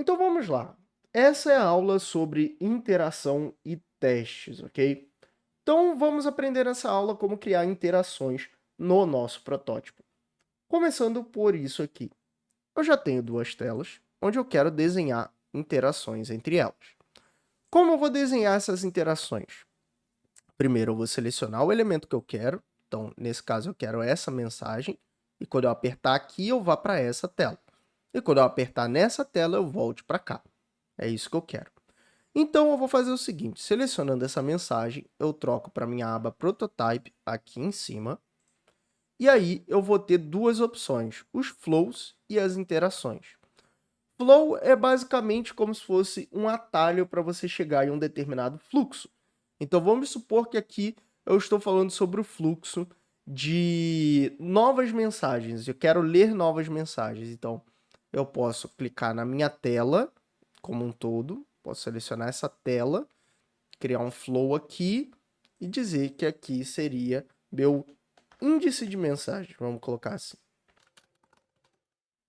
Então vamos lá. Essa é a aula sobre interação e testes, ok? Então vamos aprender nessa aula como criar interações no nosso protótipo. Começando por isso aqui. Eu já tenho duas telas, onde eu quero desenhar interações entre elas. Como eu vou desenhar essas interações? Primeiro eu vou selecionar o elemento que eu quero. Então, nesse caso, eu quero essa mensagem. E quando eu apertar aqui, eu vá para essa tela. E quando eu apertar nessa tela, eu volte para cá. É isso que eu quero. Então, eu vou fazer o seguinte, selecionando essa mensagem, eu troco para minha aba Prototype aqui em cima. E aí, eu vou ter duas opções, os flows e as interações. Flow é basicamente como se fosse um atalho para você chegar em um determinado fluxo. Então, vamos supor que aqui eu estou falando sobre o fluxo de novas mensagens. Eu quero ler novas mensagens. Então, eu posso clicar na minha tela como um todo. Posso selecionar essa tela, criar um flow aqui e dizer que aqui seria meu índice de mensagem. Vamos colocar assim.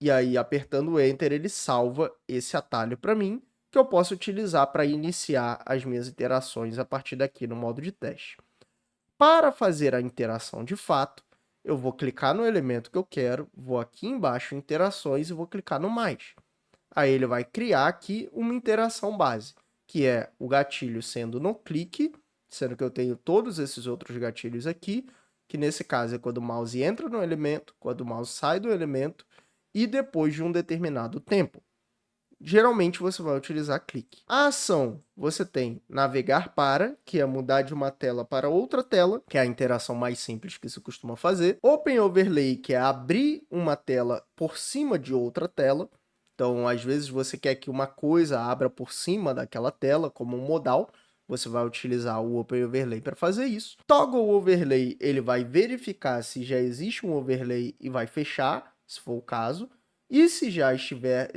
E aí, apertando Enter, ele salva esse atalho para mim, que eu posso utilizar para iniciar as minhas interações a partir daqui no modo de teste. Para fazer a interação de fato, eu vou clicar no elemento que eu quero, vou aqui embaixo em interações e vou clicar no mais. Aí ele vai criar aqui uma interação base, que é o gatilho sendo no clique, sendo que eu tenho todos esses outros gatilhos aqui, que nesse caso é quando o mouse entra no elemento, quando o mouse sai do elemento, e depois de um determinado tempo. Geralmente você vai utilizar clique. A ação, você tem navegar para, que é mudar de uma tela para outra tela, que é a interação mais simples que se costuma fazer. Open Overlay, que é abrir uma tela por cima de outra tela. Então, às vezes você quer que uma coisa abra por cima daquela tela, como um modal. Você vai utilizar o Open Overlay para fazer isso. Toggle Overlay, ele vai verificar se já existe um overlay e vai fechar, se for o caso. E se já estiver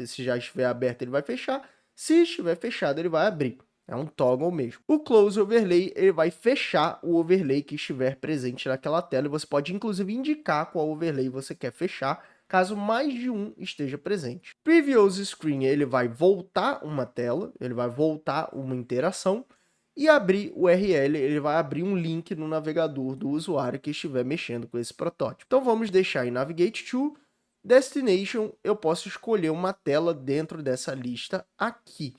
aberto, ele vai fechar. Se estiver fechado, ele vai abrir. É um toggle mesmo. O Close Overlay, ele vai fechar o overlay que estiver presente naquela tela. E você pode, inclusive, indicar qual overlay você quer fechar, caso mais de um esteja presente. Previous Screen, ele vai voltar uma tela, ele vai voltar uma interação. E abrir o URL, ele vai abrir um link no navegador do usuário que estiver mexendo com esse protótipo. Então, vamos deixar em Navigate to Destination, eu posso escolher uma tela dentro dessa lista aqui.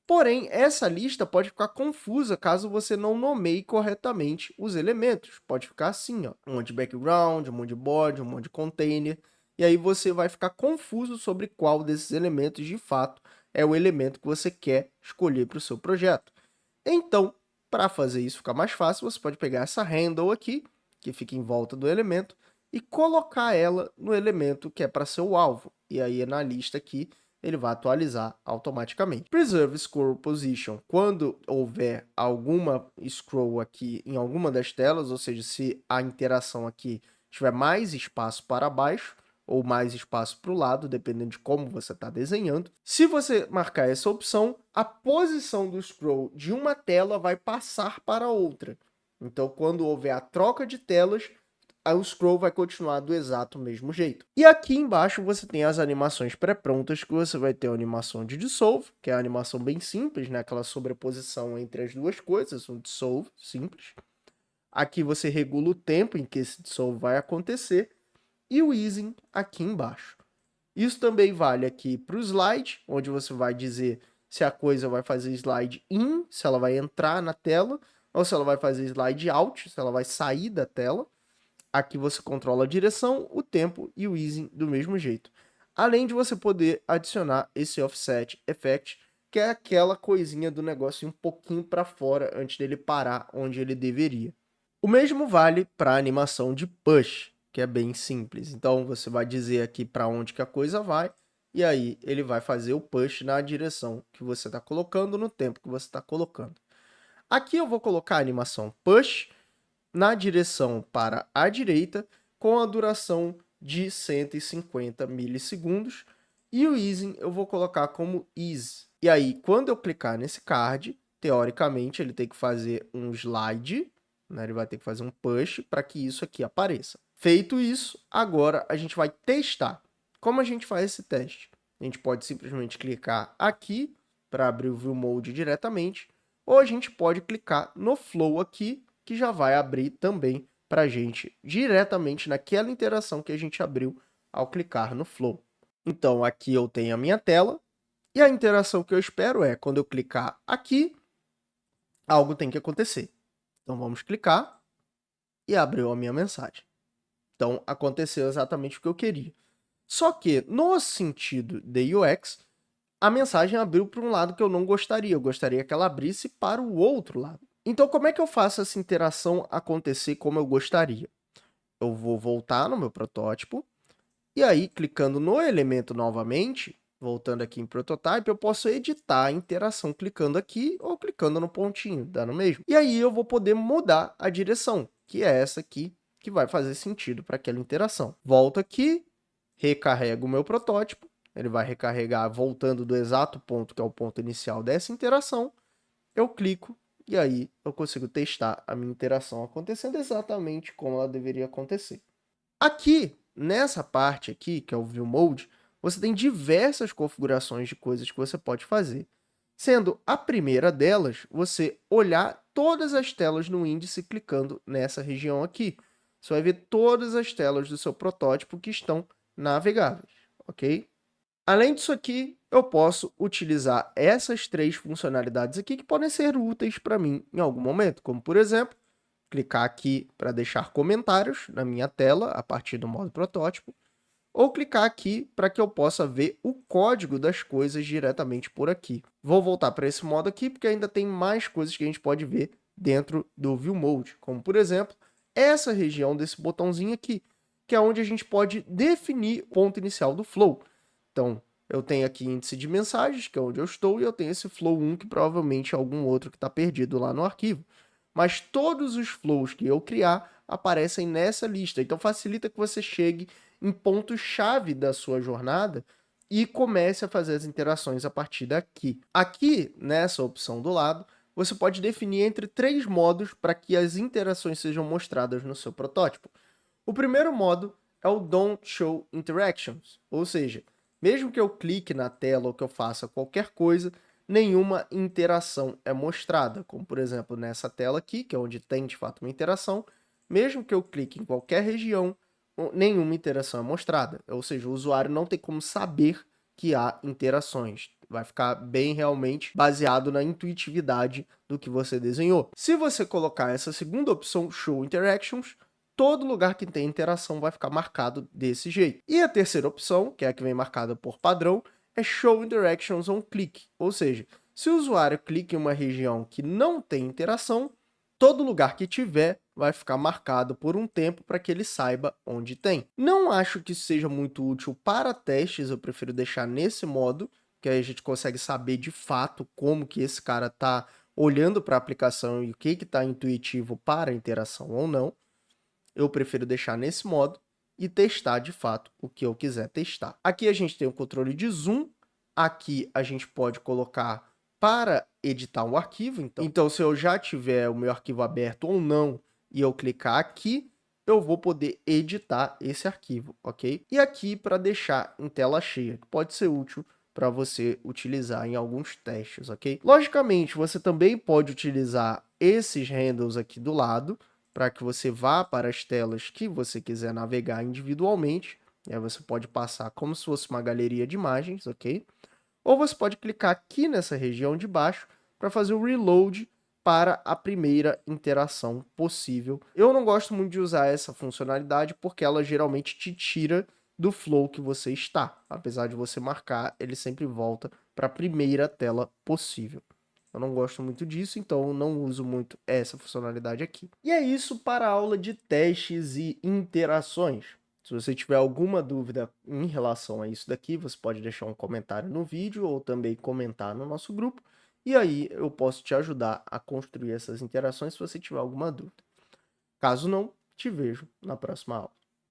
Porém, essa lista pode ficar confusa caso você não nomeie corretamente os elementos. Pode ficar assim, ó, um monte de background, um monte de body, um monte de container. E aí você vai ficar confuso sobre qual desses elementos, de fato, é o elemento que você quer escolher para o seu projeto. Então, para fazer isso ficar mais fácil, você pode pegar essa handle aqui, que fica em volta do elemento, e colocar ela no elemento que é para ser o alvo. E aí, na lista aqui, ele vai atualizar automaticamente. Preserve Scroll Position, quando houver alguma scroll aqui em alguma das telas, ou seja, se a interação aqui tiver mais espaço para baixo, ou mais espaço para o lado, dependendo de como você está desenhando. Se você marcar essa opção, a posição do scroll de uma tela vai passar para outra. Então, quando houver a troca de telas, o scroll vai continuar do exato mesmo jeito. E aqui embaixo você tem as animações pré-prontas, que você vai ter a animação de Dissolve, que é a animação bem simples, né? Aquela sobreposição entre as duas coisas, um Dissolve simples. Aqui você regula o tempo em que esse Dissolve vai acontecer, e o Easing aqui embaixo. Isso também vale aqui para o slide, onde você vai dizer se a coisa vai fazer slide in, se ela vai entrar na tela, ou se ela vai fazer slide out, se ela vai sair da tela. Aqui você controla a direção, o tempo e o easing do mesmo jeito. Além de você poder adicionar esse offset effect, que é aquela coisinha do negócio um pouquinho para fora antes dele parar onde ele deveria. O mesmo vale para a animação de push, que é bem simples. Então, você vai dizer aqui para onde que a coisa vai, e aí ele vai fazer o push na direção que você está colocando, no tempo que você está colocando. Aqui eu vou colocar a animação push na direção para a direita, com a duração de 150 milissegundos, e o easing eu vou colocar como ease. E aí, quando eu clicar nesse card, teoricamente ele tem que fazer um slide, né? Ele vai ter que fazer um push para que isso aqui apareça. Feito isso, agora a gente vai testar. Como a gente faz esse teste? A gente pode simplesmente clicar aqui para abrir o View Mode diretamente, ou a gente pode clicar no Flow aqui, que já vai abrir também para a gente diretamente naquela interação que a gente abriu ao clicar no Flow. Então, aqui eu tenho a minha tela, e a interação que eu espero é, quando eu clicar aqui, algo tem que acontecer. Então, vamos clicar e abriu a minha mensagem. Então, aconteceu exatamente o que eu queria. Só que, no sentido de UX, a mensagem abriu para um lado que eu não gostaria. Eu gostaria que ela abrisse para o outro lado. Então, como é que eu faço essa interação acontecer como eu gostaria? Eu vou voltar no meu protótipo, e aí, clicando no elemento novamente, voltando aqui em Prototype, eu posso editar a interação clicando aqui ou clicando no pontinho, dá no mesmo. E aí eu vou poder mudar a direção, que é essa aqui, que vai fazer sentido para aquela interação. Volto aqui, recarrego o meu protótipo, ele vai recarregar voltando do exato ponto que é o ponto inicial dessa interação, eu clico e aí eu consigo testar a minha interação acontecendo exatamente como ela deveria acontecer. Aqui, nessa parte aqui, que é o View Mode, você tem diversas configurações de coisas que você pode fazer. Sendo a primeira delas, você olhar todas as telas no índice clicando nessa região aqui. Você vai ver todas as telas do seu protótipo que estão navegáveis, ok? Além disso aqui, eu posso utilizar essas três funcionalidades aqui que podem ser úteis para mim em algum momento, como por exemplo, clicar aqui para deixar comentários na minha tela a partir do modo protótipo, ou clicar aqui para que eu possa ver o código das coisas diretamente por aqui. Vou voltar para esse modo aqui porque ainda tem mais coisas que a gente pode ver dentro do View Mode, como por exemplo, essa região desse botãozinho aqui, que é onde a gente pode definir o ponto inicial do flow. Então, eu tenho aqui índice de mensagens, que é onde eu estou, e eu tenho esse flow 1, que provavelmente é algum outro que está perdido lá no arquivo. Mas todos os flows que eu criar aparecem nessa lista. Então, facilita que você chegue em pontos-chave da sua jornada e comece a fazer as interações a partir daqui. Aqui, nessa opção do lado, você pode definir entre três modos para que as interações sejam mostradas no seu protótipo. O primeiro modo é o Don't Show Interactions, ou seja, mesmo que eu clique na tela ou que eu faça qualquer coisa, nenhuma interação é mostrada, como por exemplo nessa tela aqui, que é onde tem de fato uma interação, mesmo que eu clique em qualquer região, nenhuma interação é mostrada, ou seja, o usuário não tem como saber que há interações, vai ficar bem realmente baseado na intuitividade do que você desenhou. Se você colocar essa segunda opção, Show Interactions, todo lugar que tem interação vai ficar marcado desse jeito. E a terceira opção, que é a que vem marcada por padrão, é Show Interactions on Click, ou seja, se o usuário clica em uma região que não tem interação, todo lugar que tiver vai ficar marcado por um tempo para que ele saiba onde tem. Não acho que isso seja muito útil para testes, eu prefiro deixar nesse modo, que aí a gente consegue saber de fato como que esse cara está olhando para a aplicação e o que está intuitivo para a interação ou não. Eu prefiro deixar nesse modo e testar de fato o que eu quiser testar. Aqui a gente tem o controle de zoom, aqui a gente pode colocar para editar um arquivo, então se eu já tiver o meu arquivo aberto ou não e eu clicar aqui, eu vou poder editar esse arquivo, ok? E aqui para deixar em tela cheia, que pode ser útil para você utilizar em alguns testes, ok? Logicamente, você também pode utilizar esses handles aqui do lado, para que você vá para as telas que você quiser navegar individualmente. E aí você pode passar como se fosse uma galeria de imagens, ok? Ou você pode clicar aqui nessa região de baixo para fazer o reload para a primeira interação possível. Eu não gosto muito de usar essa funcionalidade porque ela geralmente te tira do flow que você está. Apesar de você marcar, ele sempre volta para a primeira tela possível. Eu não gosto muito disso, então eu não uso muito essa funcionalidade aqui. E é isso para a aula de testes e interações. Se você tiver alguma dúvida em relação a isso daqui, você pode deixar um comentário no vídeo ou também comentar no nosso grupo. E aí eu posso te ajudar a construir essas interações se você tiver alguma dúvida. Caso não, te vejo na próxima aula.